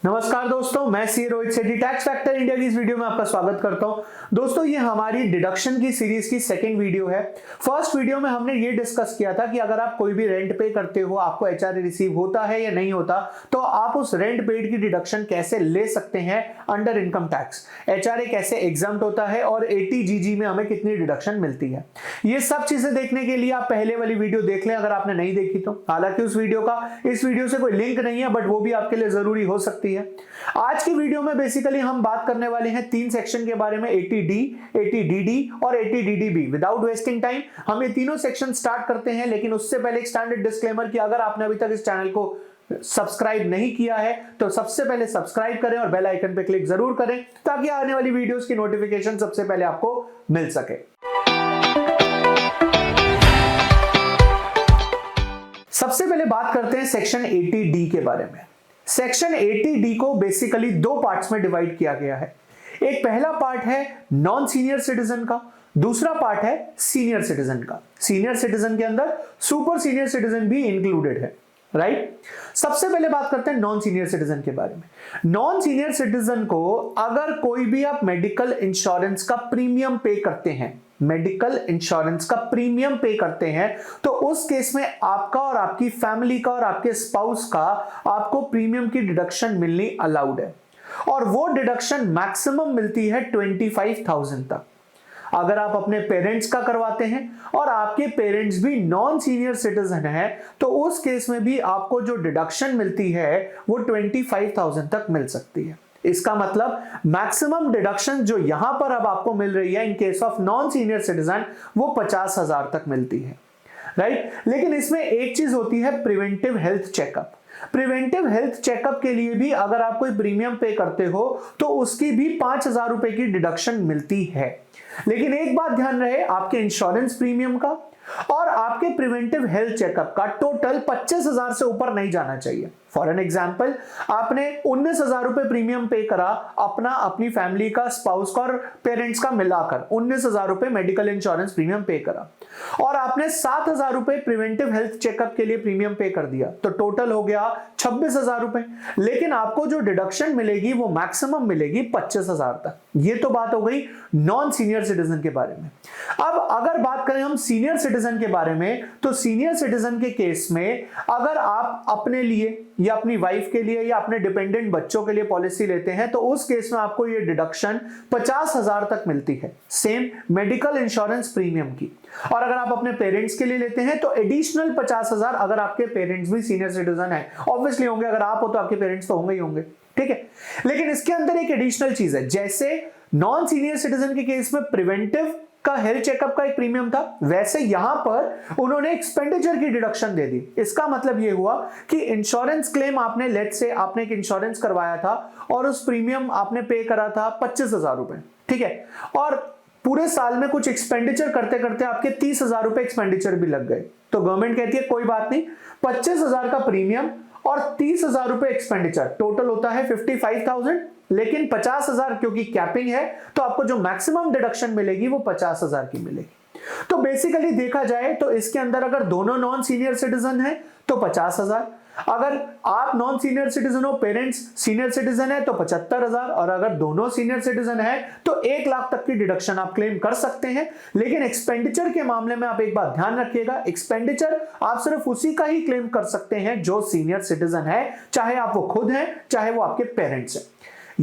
नमस्कार दोस्तों, मैं सी रोहित सेठी टैक्स फैक्टर इंडिया की इस वीडियो में आपका स्वागत करता हूं। दोस्तों, ये हमारी डिडक्शन की सीरीज की सेकंड वीडियो है। फर्स्ट वीडियो में हमने ये डिस्कस किया था कि अगर आप कोई भी रेंट पे करते हो, आपको एचआरए रिसीव होता है या नहीं होता, तो आप उस रेंट पेड की डिडक्शन कैसे ले सकते हैं अंडर इनकम टैक्स, एचआरए कैसे एग्जम्प्ट होता है और 80GG में हमें कितनी डिडक्शन मिलती है। ये सब चीजें देखने के लिए आप पहले वाली वीडियो देख लें अगर आपने नहीं देखी तो। हालांकि उस वीडियो का इस वीडियो से कोई लिंक नहीं है, बट वो भी आपके लिए जरूरी हो सकती है। आज की वीडियो में बेसिकली हम बात करने वाले हैं तीन सेक्शन के बारे में, 80D, 80DD और 80DDB। विदाउट वेस्टिंग टाइम हम ये तीनों सेक्शन स्टार्ट करते हैं, लेकिन उससे पहले एक स्टैंडर्ड डिस्क्लेमर कि अगर आपने अभी तक इस चैनल को सब्सक्राइब नहीं किया है तो सबसे पहले सब्सक्राइब करें और बेल आइकन पे क्लिक जरूर करें ताकि आने वाली वीडियोस की नोटिफिकेशन सबसे पहले आपको मिल सके। सबसे पहले बात करते हैं सेक्शन 80D के बारे में। सेक्शन 80D को बेसिकली दो पार्ट्स में डिवाइड किया गया है। एक पहला पार्ट है नॉन सीनियर सिटीजन का, दूसरा पार्ट है सीनियर सिटीजन का। सीनियर सिटीजन के अंदर सुपर सीनियर सिटीजन भी इंक्लूडेड है, राइट। सबसे पहले बात करते हैं नॉन सीनियर सिटीजन के बारे में। नॉन सीनियर सिटीजन को अगर कोई भी आप मेडिकल इंश्योरेंस का प्रीमियम पे करते हैं, मेडिकल इंश्योरेंस का प्रीमियम पे करते हैं, तो उस केस में आपका और आपकी फैमिली का और आपके स्पाउस का आपको प्रीमियम की डिडक्शन मिलनी अलाउड है, और वो डिडक्शन मैक्सिमम मिलती है 25,000 तक। अगर आप अपने पेरेंट्स का करवाते हैं और आपके पेरेंट्स भी नॉन सीनियर सिटीजन हैं, तो उस केस में भी आपको जो डिडक्शन मिलती है वो 25,000 तक मिल सकती है। इसका मतलब मैक्सिमम डिडक्शन जो यहां पर अब आपको मिल रही है in case of non senior citizen वो 50,000 तक मिलती है, राइट। लेकिन इसमें एक चीज होती है preventive health checkup. Preventive health checkup के लिए भी अगर आप कोई प्रीमियम पे करते हो तो उसकी भी 5,000 रुपए की डिडक्शन मिलती है। लेकिन एक बात ध्यान रहे, आपके इंश्योरेंस प्रीमियम का और आपके प्रिवेंटिव हेल्थ चेकअप का टोटल 25,000 से ऊपर नहीं जाना चाहिए। फॉर एन एग्जाम्पल, आपने 19,000 रुपए प्रीमियम पे करा अपना, अपनी फैमिली का, स्पाउस का और पेरेंट्स का मिलाकर 19,000 रुपए मेडिकल इंश्योरेंस प्रीमियम पे करा, और आपने 7,000 रुपए प्रिवेंटिव हेल्थ चेकअप के लिए प्रीमियम पे कर दिया, तो टोटल हो गया 26,000 रुपए। लेकिन आपको जो डिडक्शन मिलेगी वो मैक्सिमम मिलेगी 25,000 तक। ये तो बात हो गई नॉन सीनियर सिटीजन के बारे में। अब अगर बात करें हम सीनियर सिटीजन के बारे में, तो सीनियर सिटीजन के केस में अगर आप अपने लिए या अपनी वाइफ के लिए या अपने डिपेंडेंट बच्चों के लिए पॉलिसी लेते हैं, तो उस केस में आपको ये डिडक्शन 50,000 तक मिलती है, सेम मेडिकल इंश्योरेंस प्रीमियम की। और अगर आप अपने पेरेंट्स के लिए लेते हैं तो एडिशनल 50,000 अगर आपके पेरेंट्स भी सीनियर सिटीजन है, ऑब्वियसली होंगे, अगर आप हो तो आपके पेरेंट्स तो होंगे ही होंगे, ठीक है। लेकिन इसके अंदर एक एडिशनल चीज है, जैसे नॉन सीनियर सिटीजन के केस में प्रिवेंटिव का हेल्थ चेकअप का एक प्रीमियम था, वैसे यहां पर उन्होंने एक्सपेंडिचर की डिडक्शन दे दी। इसका मतलब यह हुआ कि इंश्योरेंस क्लेम आपने, लेट्स से आपने एक इंश्योरेंस करवाया था और उस प्रीमियम आपने पे करा था 25,000 रुपए, ठीक है, और पूरे साल में कुछ एक्सपेंडिचर करते करते आपके 30,000 रुपए एक्सपेंडिचर भी लग गए, तो गवर्नमेंट कहती है कोई बात नहीं, 25,000 का प्रीमियम और 30,000 रुपए एक्सपेंडिचर, टोटल होता है 55,000। लेकिन 50,000 क्योंकि कैपिंग है, तो आपको जो मैक्सिमम डिडक्शन मिलेगी वो 50,000 की मिलेगी। तो बेसिकली देखा जाए तो इसके अंदर अगर दोनों नॉन सीनियर सिटीजन है तो 50,000, अगर आप नॉन सीनियर सिटीजन हो, पेरेंट्स सीनियर सिटीजन है तो 75,000, और अगर दोनों सीनियर सिटीजन है तो 1 लाख तक की डिडक्शन आप क्लेम कर सकते हैं। लेकिन एक्सपेंडिचर के मामले में आप एक बात ध्यान रखिएगा, एक्सपेंडिचर आप सिर्फ उसी का ही क्लेम कर सकते हैं जो सीनियर सिटीजन है, चाहे आप वो खुद हैं चाहे वो आपके पेरेंट्स हैं।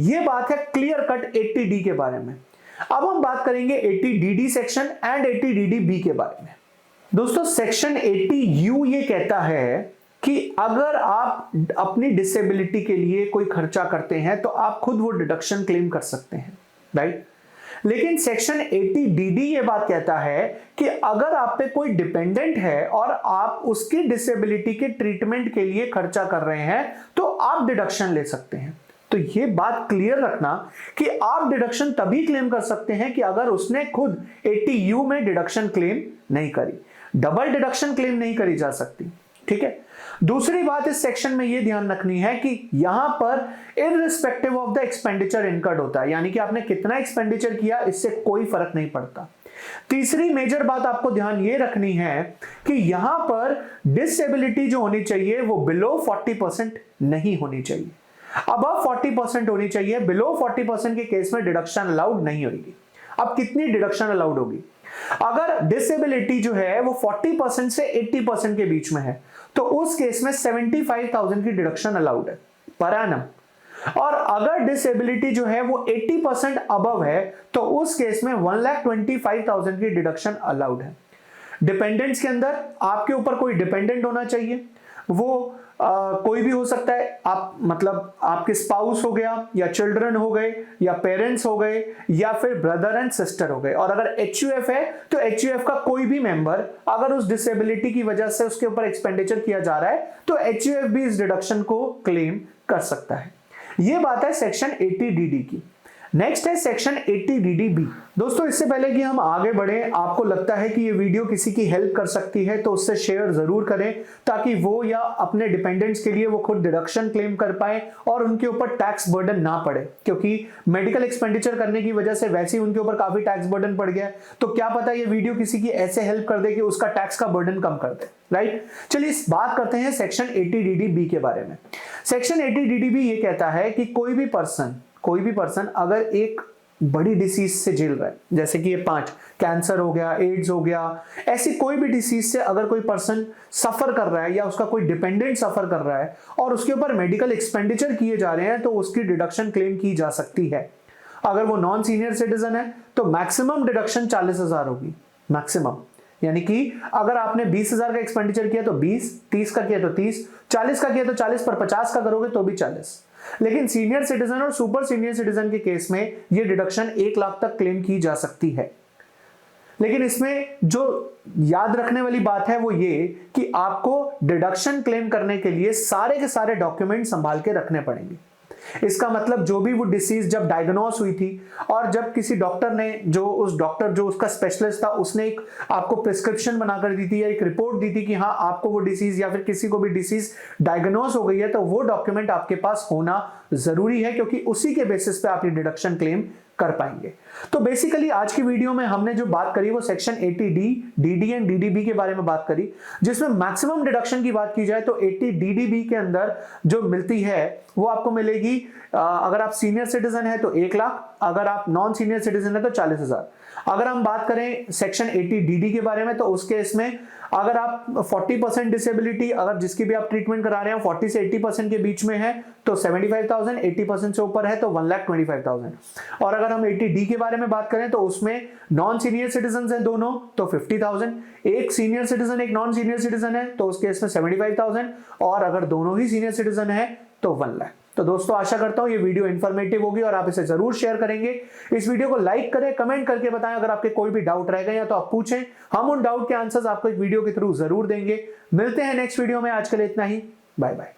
ये बात है क्लियर कट 80D के बारे में। अब हम बात करेंगे 80DD सेक्शन एंड 80DDB के बारे में। दोस्तों, सेक्शन 80U ये कहता है कि अगर आप अपनी डिसेबिलिटी के लिए कोई खर्चा करते हैं तो आप खुद वो डिडक्शन क्लेम कर सकते हैं, राइट। लेकिन सेक्शन 80DD ये बात कहता है कि अगर आप पे कोई डिपेंडेंट है और आप उसकी डिसेबिलिटी के ट्रीटमेंट के लिए खर्चा कर रहे हैं तो आप डिडक्शन ले सकते हैं। तो ये बात क्लियर रखना कि आप डिडक्शन तभी क्लेम कर सकते हैं कि अगर उसने खुद 80U में डिडक्शन क्लेम नहीं करी, डबल डिडक्शन क्लेम नहीं करी जा सकती, ठीक है। दूसरी बात इस सेक्शन में यह ध्यान रखनी है कि यहां पर irrespective of the expenditure incurred होता है, यानी कि आपने कितना एक्सपेंडिचर किया इससे कोई फर्क नहीं पड़ता। तीसरी मेजर बात आपको ध्यान ये रखनी है कि यहां पर डिसेबिलिटी जो होनी चाहिए वो बिलो 40% नहीं होनी चाहिए। अबव 40% होनी चाहिए, बिलो 40% के केस में डिडक्शन अलाउड नहीं होगी। अब कितनी डिडक्शन अलाउड होगी? अगर डिसेबिलिटी जो है वो 40% से 80% के बीच में है तो उस केस में 75,000 की डिडक्शन अलाउड है पर एनम। और अगर डिसेबिलिटी जो है वो 80% अबव है तो उस केस में 1,25,000 की डिडक्शन अलाउड है। डिपेंडेंट्स के अंदर आपके ऊपर कोई डिपेंडेंट होना चाहिए, वो कोई भी हो सकता है, आप मतलब आपके स्पाउस हो गया या चिल्ड्रन हो गए या पेरेंट्स हो गए या फिर ब्रदर एंड सिस्टर हो गए। और अगर HUF है तो HUF का कोई भी मेंबर अगर उस डिसेबिलिटी की वजह से उसके ऊपर एक्सपेंडिचर किया जा रहा है तो HUF भी इस डिडक्शन को क्लेम कर सकता है। ये बात है सेक्शन 80DD की। नेक्स्ट है सेक्शन 80DDB। दोस्तों इससे पहले कि हम आगे बढ़े, आपको लगता है कि ये वीडियो किसी की हेल्प कर सकती है तो उससे शेयर जरूर करें ताकि वो या अपने डिपेंडेंट्स के लिए वो खुद डिडक्शन क्लेम कर पाए और उनके ऊपर टैक्स बर्डन ना पड़े, क्योंकि मेडिकल एक्सपेंडिचर करने की वजह से वैसे ही उनके ऊपर काफी टैक्स बर्डन पड़ गया है। तो क्या पता ये वीडियो किसी की ऐसे हेल्प कर दे कि उसका टैक्स का बर्डन कम कर दे, राइट। चलिए इस बात करते हैं सेक्शन 80DDB के बारे में। सेक्शन 80DDB ये कहता है कि कोई भी पर्सन अगर एक बड़ी डिसीज से झेल रहा है, जैसे कि ये 5 कैंसर हो गया, एड्स हो गया, ऐसी कोई भी डिसीज से अगर कोई पर्सन सफर कर रहा है या उसका कोई डिपेंडेंट सफर कर रहा है और उसके ऊपर मेडिकल एक्सपेंडिचर किए जा रहे हैं तो उसकी डिडक्शन क्लेम की जा सकती है। अगर वो नॉन सीनियर सिटीजन है तो मैक्सिमम डिडक्शन 40,000 होगी, मैक्सिमम। यानी कि अगर आपने 20,000 का एक्सपेंडिचर किया तो 20, 30 का किया तो 30, 40 का किया तो 40, पर 50 का करोगे तो भी 40। लेकिन सीनियर सिटीजन और सुपर सीनियर सिटीजन के केस में ये डिडक्शन 1 लाख तक क्लेम की जा सकती है। लेकिन इसमें जो याद रखने वाली बात है वो ये कि आपको डिडक्शन क्लेम करने के लिए सारे के सारे डॉक्यूमेंट संभाल के रखने पड़ेंगे। इसका मतलब जो भी वो डिसीज जब डायग्नोस हुई थी और जब किसी डॉक्टर ने जो उसका स्पेशलिस्ट था उसने एक आपको प्रिस्क्रिप्शन बनाकर दी थी या एक रिपोर्ट दी थी कि हाँ आपको वो डिसीज या फिर किसी को भी डिसीज डायग्नोस हो गई है, तो वो डॉक्यूमेंट आपके पास होना जरूरी है क्योंकि उसी के बेसिस पे आप ये डिडक्शन क्लेम कर पाएंगे। तो बेसिकली आज की वीडियो में हमने जो बात करी वो section 80D, DD and DDB के बारे में बात करी, जिसमें मैक्सिमम डिडक्शन की बात की जाए तो 80DDB के अंदर जो मिलती है वो आपको मिलेगी अगर आप सीनियर सिटीजन है तो 1 लाख, अगर आप नॉन सीनियर सिटीजन है तो 40,000। अगर हम बात करें सेक्शन 80DD के बारे में तो उस केस में अगर आप 40% डिसेबिलिटी अगर जिसकी भी आप ट्रीटमेंट करा रहे हैं 40 से 80% के बीच में है तो 75,000, 80% से ऊपर है तो 1,25,000। और अगर हम 80D के बारे में बात करें तो उसमें नॉन सीनियर सिटीजन है दोनों तो 50,000, एक सीनियर सिटीजन एक नॉन सीनियर सिटीजन है तो उस केस में 75,000, और अगर दोनों ही सीनियर सिटीजन है तो 1 लाख। तो दोस्तों आशा करता हूं ये वीडियो इन्फॉर्मेटिव होगी और आप इसे जरूर शेयर करेंगे। इस वीडियो को लाइक करें, कमेंट करके बताएं अगर आपके कोई भी डाउट रह गए या तो आप पूछें, हम उन डाउट के आंसर्स आपको एक वीडियो के थ्रू जरूर देंगे। मिलते हैं नेक्स्ट वीडियो में, आज के लिए इतना ही, बाय बाय।